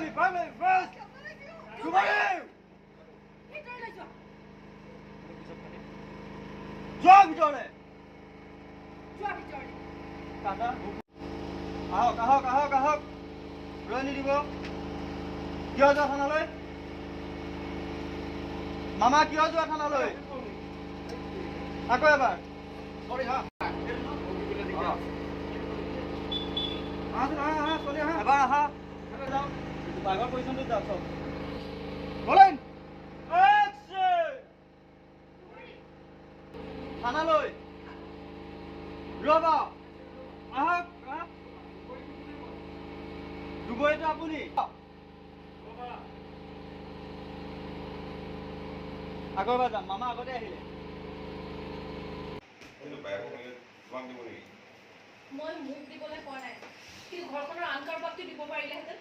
me, family first. Tomorrow. Job ভিতৰে। কাটা। আহক। ৰনি দিব। কিয় যোৱা থানালৈ? মামা কিয় যোৱা থানালৈ? আকৌ এবাৰ। সৰি হা। এবাৰ আহা। বাঘৰ পজিশ্যনটো যাওক চব। বলেন। থানালৈ। ৰবা। আহক। দুবইটো আপুনি। আগৰ বাৰ যাম মামা আগতে আহিলে মই মুখ দিবলৈ কোৱা নাই কিন্তু ঘৰখনৰ আন কাৰোবাক দিব পাৰিলেহেঁতেন